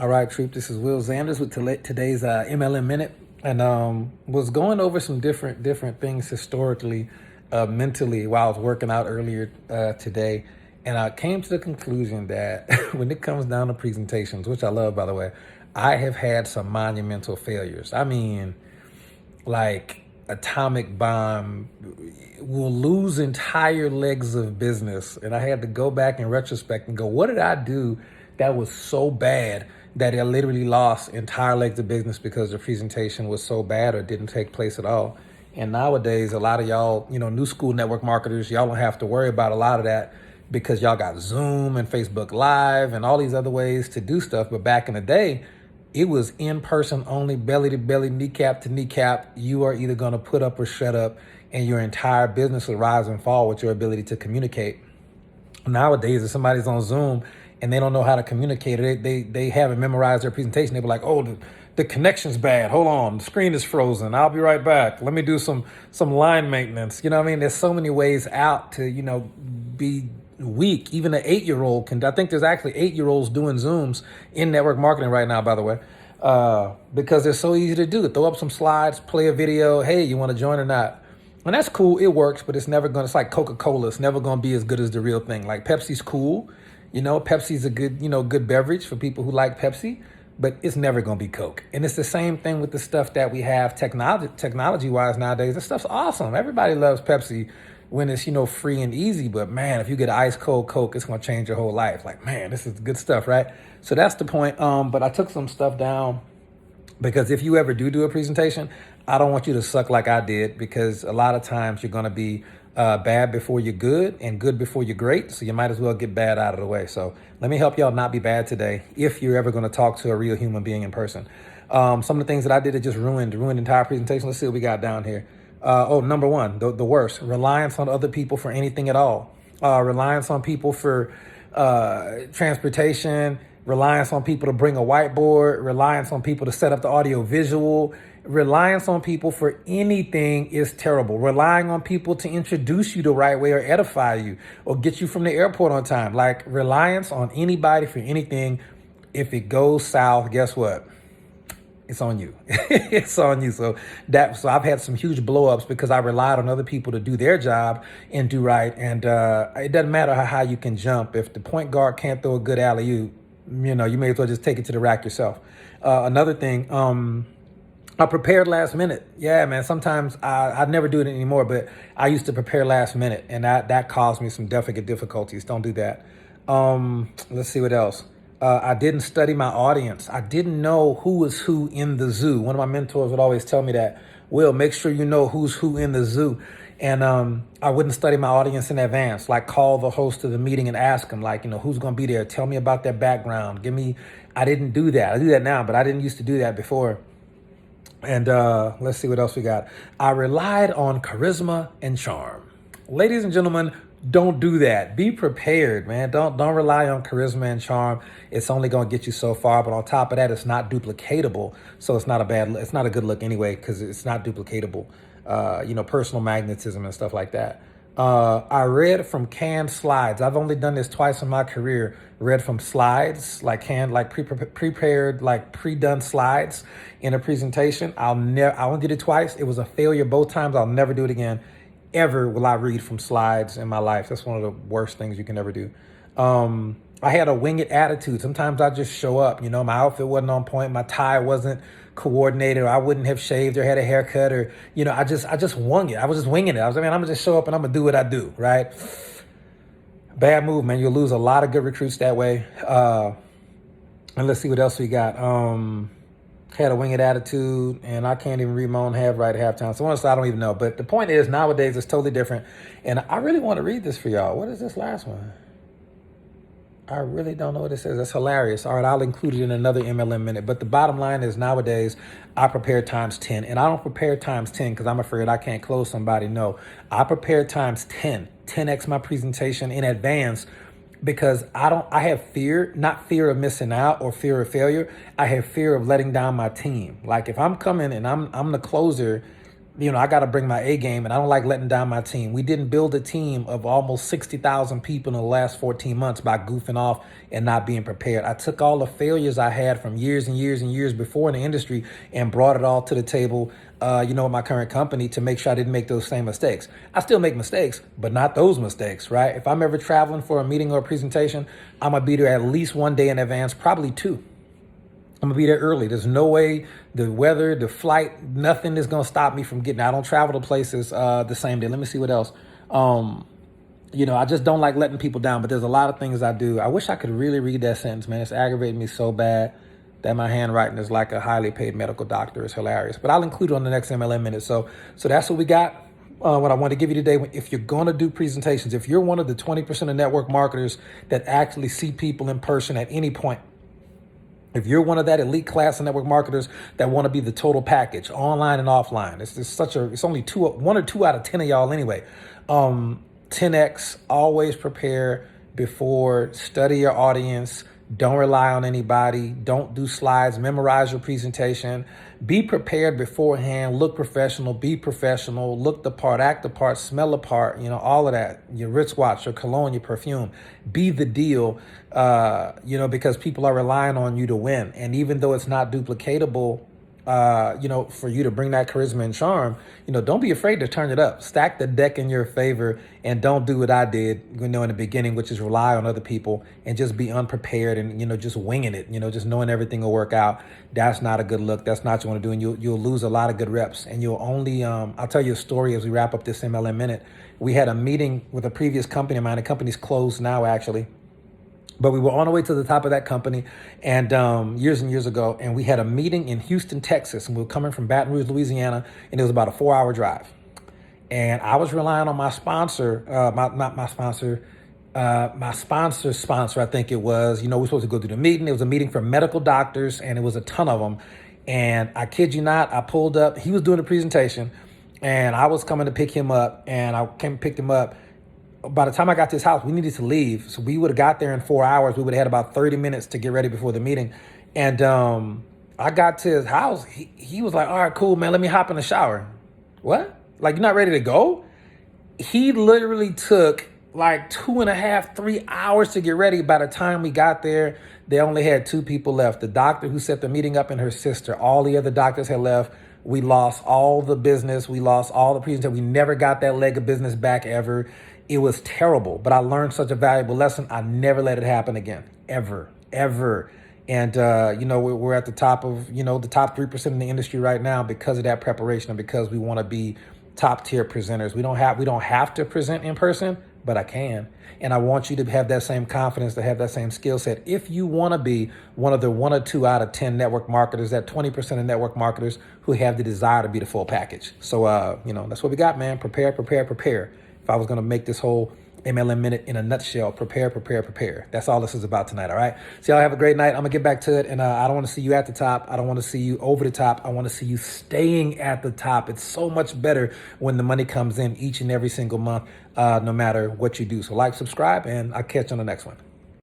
All right, Troop. This is Will Zanders with today's MLM Minute, and was going over some different things historically, mentally while I was working out earlier today, and I came to the conclusion that when it comes down to presentations, which I love by the way, I have had some monumental failures. I mean, like atomic bomb will lose entire legs of business, and I had to go back in retrospect and go, what did I do that was so bad that I literally lost entire legs of business because the presentation was so bad or didn't take place at all. And nowadays, a lot of y'all, new school network marketers, y'all don't have to worry about a lot of that because y'all got Zoom and Facebook Live and all these other ways to do stuff. But back in the day, it was in person only, belly to belly, kneecap to kneecap. You are either going to put up or shut up, and your entire business will rise and fall with your ability to communicate. Nowadays, if somebody's on Zoom and they don't know how to communicate, they haven't memorized their presentation. They be like, oh, the connection's bad. Hold on, the screen is frozen. I'll be right back. Let me do some line maintenance. You know what I mean? There's so many ways out to, be weak. Even an 8-year-old can. I think there's actually 8-year-olds doing Zooms in network marketing right now, by the way, because they're so easy to do. Throw up some slides, play a video. Hey, you want to join or not? And that's cool. It works, but it's like Coca-Cola. It's never going to be as good as the real thing. Like Pepsi's cool. Pepsi's a good beverage for people who like Pepsi, but it's never going to be Coke. And it's the same thing with the stuff that we have technology-wise nowadays. This stuff's awesome. Everybody loves Pepsi when it's, free and easy. But man, if you get an ice cold Coke, it's going to change your whole life. Like, man, this is good stuff, right? So that's the point. But I took some stuff down because if you ever do a presentation, I don't want you to suck like I did, because a lot of times you're going to be bad before you're good and good before you're great. So you might as well get bad out of the way. So let me help y'all not be bad today if you're ever going to talk to a real human being in person. Some of the things that I did that just ruined the entire presentation. Let's see what we got down here. Number one, the worst, reliance on other people for anything at all. Reliance on people for transportation, reliance on people to bring a whiteboard, reliance on people to set up the audio visual. Reliance on people for anything is terrible. Relying on people to introduce you the right way or edify you or get you from the airport on time. Like reliance on anybody for anything, if it goes south, guess what? It's on you. It's on you. So I've had some huge blow-ups because I relied on other people to do their job and do right. And it doesn't matter how high you can jump. If the point guard can't throw a good alley-oop, you may as well just take it to the rack yourself. Another thing, I prepared last minute. Yeah, man. Sometimes I never do it anymore, but I used to prepare last minute, and that caused me some definite difficulties. Don't do that. Let's see what else. I didn't study my audience. I didn't know who was who in the zoo. One of my mentors would always tell me that, Will, make sure you know who's who in the zoo. And I wouldn't study my audience in advance, like call the host of the meeting and ask them, like, who's going to be there? Tell me about their background. I didn't do that. I do that now, but I didn't used to do that before. And let's see what else we got. I relied on charisma and charm. Ladies and gentlemen, don't do that. Be prepared, man. Don't rely on charisma and charm. It's only going to get you so far. But on top of that, it's not duplicatable. So it's not a good look anyway, because it's not duplicatable. Personal magnetism and stuff like that. I read from canned slides. I've only done this twice in my career. Read from slides, like prepared, like pre-done slides in a presentation. I only did it twice. It was a failure both times. I'll never do it again. Ever will I read from slides in my life. That's one of the worst things you can ever do. I had a wing it attitude. Sometimes I just show up, my outfit wasn't on point. My tie wasn't coordinated, or I wouldn't have shaved or had a haircut, or, I just wung it. I was just winging it. I'm going to just show up and I'm going to do what I do. Right. Bad move, man. You'll lose a lot of good recruits that way. And let's see what else we got. Had a wing it attitude, and I can't even read my own right at halftime. So honestly, I don't even know. But the point is, nowadays it's totally different. And I really want to read this for y'all. What is this last one? I really don't know what it says. That's hilarious. All right, I'll include it in another MLM minute. But the bottom line is, nowadays, I prepare times 10. And I don't prepare times 10 because I'm afraid I can't close somebody. No, I prepare times 10. 10x my presentation in advance, because I have fear, not fear of missing out or fear of failure. I have fear of letting down my team. Like if I'm coming and I'm the closer, I got to bring my A game, and I don't like letting down my team. We didn't build a team of almost 60,000 people in the last 14 months by goofing off and not being prepared. I took all the failures I had from years and years and years before in the industry and brought it all to the table, with my current company to make sure I didn't make those same mistakes. I still make mistakes, but not those mistakes, right? If I'm ever traveling for a meeting or a presentation, I'm going to be there at least 1 day in advance, probably 2. I'm gonna be there early. There's no way the weather, the flight, nothing is gonna stop me from getting. I don't travel to places the same day. Let me see what else. I just don't like letting people down. But there's a lot of things I do. I wish I could really read that sentence, man. It's aggravating me so bad that my handwriting is like a highly paid medical doctor. It's hilarious. But I'll include it on the next MLM Minute. So that's what we got. What I want to give you today. If you're going to do presentations, if you're one of the 20% of network marketers that actually see people in person at any point. If you're one of that elite class of network marketers that want to be the total package, online and offline, it's only 1 or 2 out of 10 of y'all anyway. 10X, always prepare before, study your audience, don't rely on anybody, don't do slides, memorize your presentation, be prepared beforehand, look professional, be professional, look the part, act the part, smell the part, all of that, your wristwatch, your cologne, your perfume, be the deal, because people are relying on you to win. And even though it's not duplicatable, for you to bring that charisma and charm, don't be afraid to turn it up. Stack the deck in your favor and don't do what I did, in the beginning, which is rely on other people and just be unprepared and, just winging it, just knowing everything will work out. That's not a good look. That's not what you want to do. And you'll lose a lot of good reps. And you'll only, I'll tell you a story as we wrap up this MLM Minute. We had a meeting with a previous company of mine. The company's closed now, actually. But we were on our way to the top of that company and years and years ago, and we had a meeting in Houston, Texas, and we were coming from Baton Rouge, Louisiana, and it was about a 4-hour drive. And I was relying on my sponsor, my sponsor's sponsor, I think it was. We're supposed to go to the meeting. It was a meeting for medical doctors, and it was a ton of them. And I kid you not, I pulled up. He was doing a presentation, and I was coming to pick him up, and I came and picked him up. By the time I got to his house, we needed to leave. So we would have got there in 4 hours. We would have had about 30 minutes to get ready before the meeting. And I got to his house. He was like, all right, cool, man, let me hop in the shower. What? Like, you're not ready to go? He literally took like 2.5, 3 hours to get ready. By the time we got there, they only had 2 people left. The doctor who set the meeting up and her sister. All the other doctors had left. We lost all the business. We lost all the presentation. We never got that leg of business back ever. It was terrible, but I learned such a valuable lesson. I never let it happen again, ever. And, we're at the top of, the top 3% in the industry right now because of that preparation and because we want to be top tier presenters. We don't have to present in person, but I can. And I want you to have that same confidence, to have that same skill set. If you want to be one of the 1 or 2 out of 10 network marketers, that 20% of network marketers who have the desire to be the full package. So, that's what we got, man. Prepare. If I was going to make this whole MLM Minute in a nutshell, prepare. That's all this is about tonight, all right? So y'all have a great night. I'm going to get back to it, and I don't want to see you at the top. I don't want to see you over the top. I want to see you staying at the top. It's so much better when the money comes in each and every single month, no matter what you do. So like, subscribe, and I'll catch you on the next one.